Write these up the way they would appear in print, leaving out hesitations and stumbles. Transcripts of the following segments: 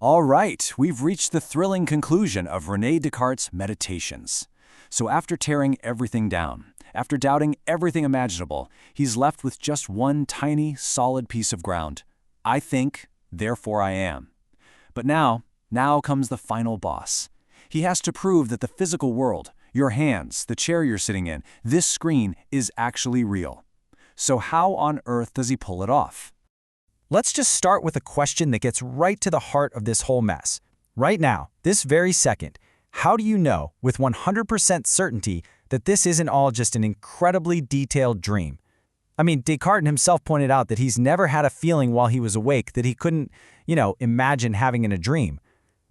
All right, we've reached the thrilling conclusion of René Descartes' Meditations. So after tearing everything down, after doubting everything imaginable, he's left with just one tiny, solid piece of ground. I think, therefore I am. But now comes the final boss. He has to prove that the physical world, your hands, the chair you're sitting in, this screen is actually real. So how on earth does he pull it off? Let's just start with a question that gets right to the heart of this whole mess. Right now, this very second, how do you know with 100% certainty that this isn't all just an incredibly detailed dream? I mean, Descartes himself pointed out that he's never had a feeling while he was awake that he couldn't, imagine having in a dream.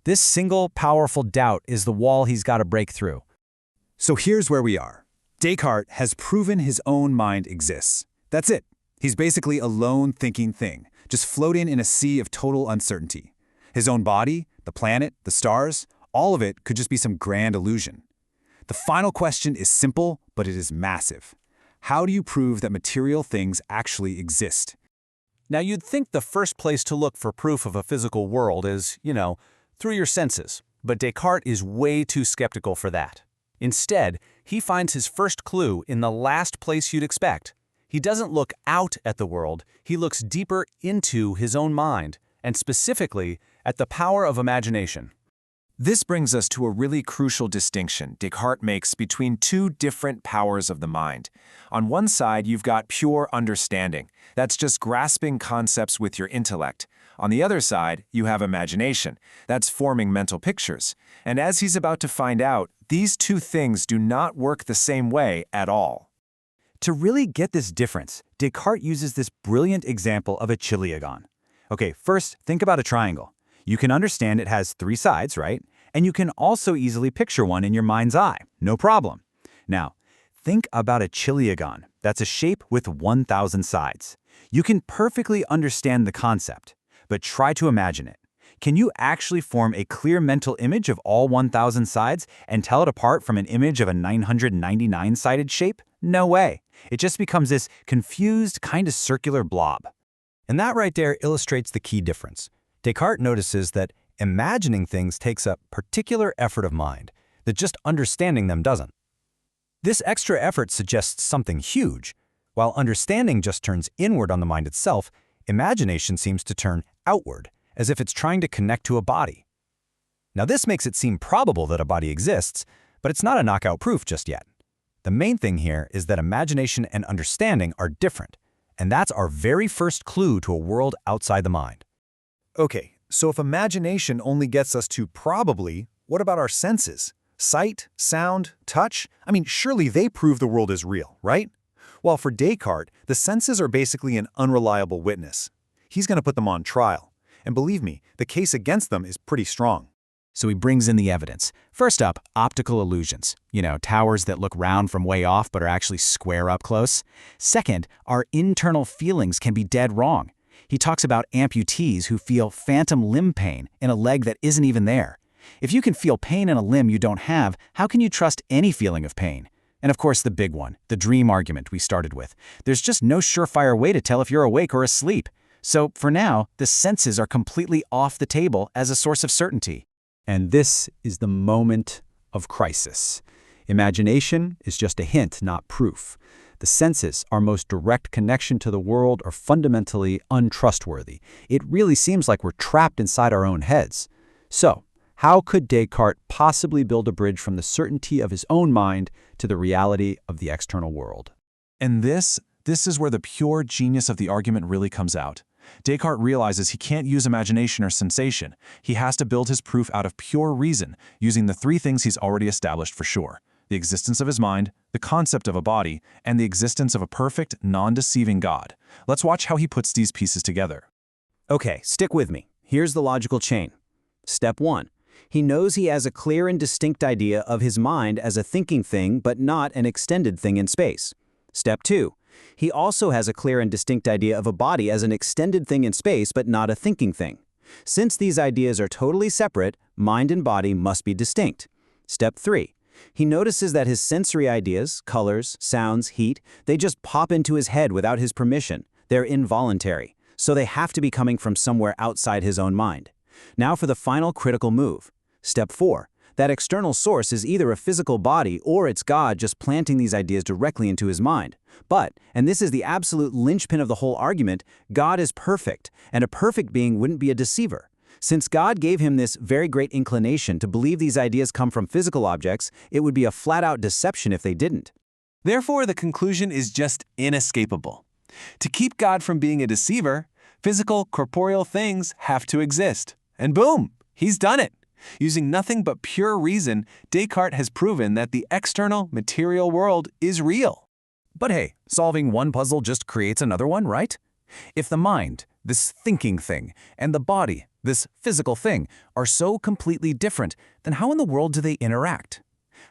This single, powerful doubt is the wall he's got to break through. So here's where we are. Descartes has proven his own mind exists. That's it. He's basically a lone thinking thing, just floating in a sea of total uncertainty. His own body, the planet, the stars, all of it could just be some grand illusion. The final question is simple, but it is massive. How do you prove that material things actually exist? Now, you'd think the first place to look for proof of a physical world is, through your senses. But Descartes is way too skeptical for that. Instead, he finds his first clue in the last place you'd expect. He doesn't look out at the world, he looks deeper into his own mind, and specifically at the power of imagination. This brings us to a really crucial distinction Descartes makes between two different powers of the mind. On one side, you've got pure understanding. That's just grasping concepts with your intellect. On the other side, you have imagination. That's forming mental pictures. And as he's about to find out, these two things do not work the same way at all. To really get this difference, Descartes uses this brilliant example of a chiliagon. Okay, first, think about a triangle. You can understand it has three sides, right? And you can also easily picture one in your mind's eye, no problem. Now, think about a chiliagon. That's a shape with 1,000 sides. You can perfectly understand the concept, but try to imagine it. Can you actually form a clear mental image of all 1,000 sides and tell it apart from an image of a 999-sided shape? No way. It just becomes this confused, kind of circular blob. And that right there illustrates the key difference. Descartes notices that imagining things takes a particular effort of mind that just understanding them doesn't. This extra effort suggests something huge. While understanding just turns inward on the mind itself, imagination seems to turn outward, as if it's trying to connect to a body. Now, this makes it seem probable that a body exists, but it's not a knockout proof just yet. The main thing here is that imagination and understanding are different, and that's our very first clue to a world outside the mind. Okay, so if imagination only gets us to probably, what about our senses? Sight, sound, touch? I mean, surely they prove the world is real, right? Well, for Descartes, the senses are basically an unreliable witness. He's going to put them on trial. And believe me, the case against them is pretty strong. So he brings in the evidence. First up, optical illusions. Towers that look round from way off but are actually square up close. Second, our internal feelings can be dead wrong. He talks about amputees who feel phantom limb pain in a leg that isn't even there. If you can feel pain in a limb you don't have, how can you trust any feeling of pain? And of course the big one, the dream argument we started with. There's just no surefire way to tell if you're awake or asleep. So for now, the senses are completely off the table as a source of certainty. And this is the moment of crisis. Imagination is just a hint, not proof. The senses, our most direct connection to the world, are fundamentally untrustworthy. It really seems like we're trapped inside our own heads. So, how could Descartes possibly build a bridge from the certainty of his own mind to the reality of the external world? And this is where the pure genius of the argument really comes out. Descartes realizes he can't use imagination or sensation. He has to build his proof out of pure reason, using the three things he's already established for sure: the existence of his mind, the concept of a body, and the existence of a perfect, non-deceiving God. Let's watch how he puts these pieces together. Okay, stick with me. Here's the logical chain. Step 1. He knows he has a clear and distinct idea of his mind as a thinking thing, but not an extended thing in space. Step 2. He also has a clear and distinct idea of a body as an extended thing in space, but not a thinking thing. Since these ideas are totally separate, mind and body must be distinct. Step 3. He notices that his sensory ideas, colors, sounds, heat, they just pop into his head without his permission. They're involuntary, so they have to be coming from somewhere outside his own mind. Now for the final critical move. Step 4. That external source is either a physical body or it's God just planting these ideas directly into his mind. But, and this is the absolute linchpin of the whole argument, God is perfect, and a perfect being wouldn't be a deceiver. Since God gave him this very great inclination to believe these ideas come from physical objects, it would be a flat-out deception if they didn't. Therefore, the conclusion is just inescapable. To keep God from being a deceiver, physical, corporeal things have to exist. And boom, he's done it. Using nothing but pure reason, Descartes has proven that the external, material world is real. But hey, solving one puzzle just creates another one, right? If the mind, this thinking thing, and the body, this physical thing, are so completely different, then how in the world do they interact?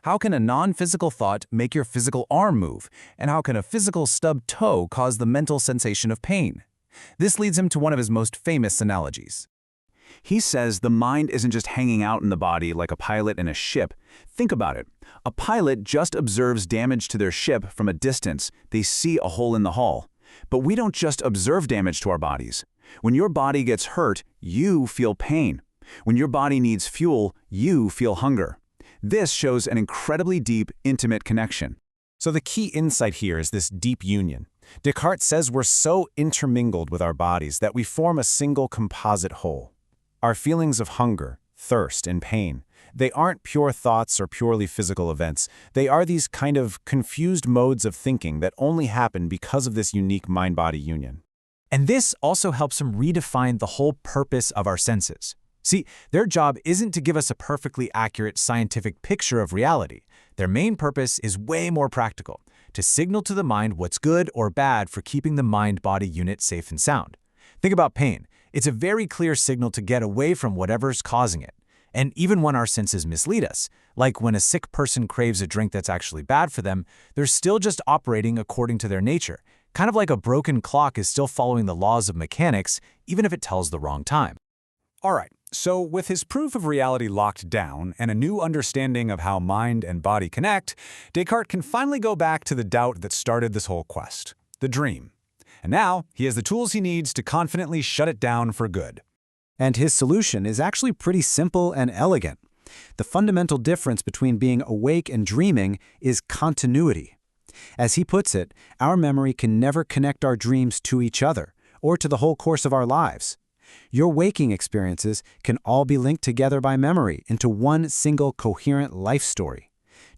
How can a non-physical thought make your physical arm move? And how can a physical stubbed toe cause the mental sensation of pain? This leads him to one of his most famous analogies. He says the mind isn't just hanging out in the body like a pilot in a ship. Think about it. A pilot just observes damage to their ship from a distance. They see a hole in the hull. But we don't just observe damage to our bodies. When your body gets hurt, you feel pain. When your body needs fuel, you feel hunger. This shows an incredibly deep, intimate connection. So the key insight here is this deep union. Descartes says we're so intermingled with our bodies that we form a single composite whole. Our feelings of hunger, thirst, and pain, they aren't pure thoughts or purely physical events. They are these kind of confused modes of thinking that only happen because of this unique mind-body union. And this also helps him redefine the whole purpose of our senses. See, their job isn't to give us a perfectly accurate scientific picture of reality. Their main purpose is way more practical, to signal to the mind what's good or bad for keeping the mind-body unit safe and sound. Think about pain. It's a very clear signal to get away from whatever's causing it. And even when our senses mislead us, like when a sick person craves a drink that's actually bad for them, they're still just operating according to their nature, kind of like a broken clock is still following the laws of mechanics, even if it tells the wrong time. All right, so with his proof of reality locked down and a new understanding of how mind and body connect, Descartes can finally go back to the doubt that started this whole quest, the dream. And now he has the tools he needs to confidently shut it down for good. And his solution is actually pretty simple and elegant. The fundamental difference between being awake and dreaming is continuity. As he puts it, our memory can never connect our dreams to each other or to the whole course of our lives. Your waking experiences can all be linked together by memory into one single coherent life story.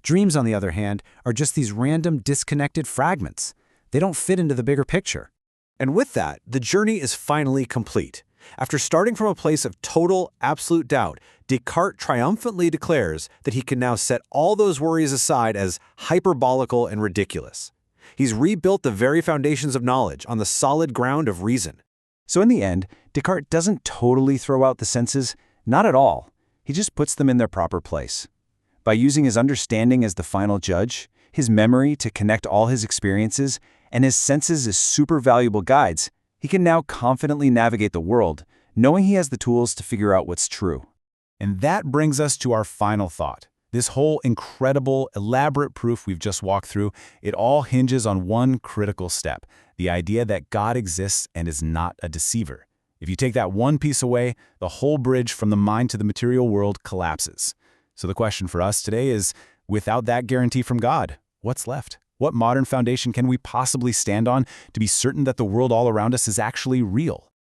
Dreams, on the other hand, are just these random disconnected fragments. They don't fit into the bigger picture. And with that, the journey is finally complete. After starting from a place of total, absolute doubt, Descartes triumphantly declares that he can now set all those worries aside as hyperbolical and ridiculous. He's rebuilt the very foundations of knowledge on the solid ground of reason. So in the end, Descartes doesn't totally throw out the senses, not at all. He just puts them in their proper place. By using his understanding as the final judge, his memory to connect all his experiences, and his senses as super valuable guides, he can now confidently navigate the world, knowing he has the tools to figure out what's true. And that brings us to our final thought. This whole incredible, elaborate proof we've just walked through, it all hinges on one critical step, the idea that God exists and is not a deceiver. If you take that one piece away, the whole bridge from the mind to the material world collapses. So the question for us today is, without that guarantee from God, what's left? What modern foundation can we possibly stand on to be certain that the world all around us is actually real?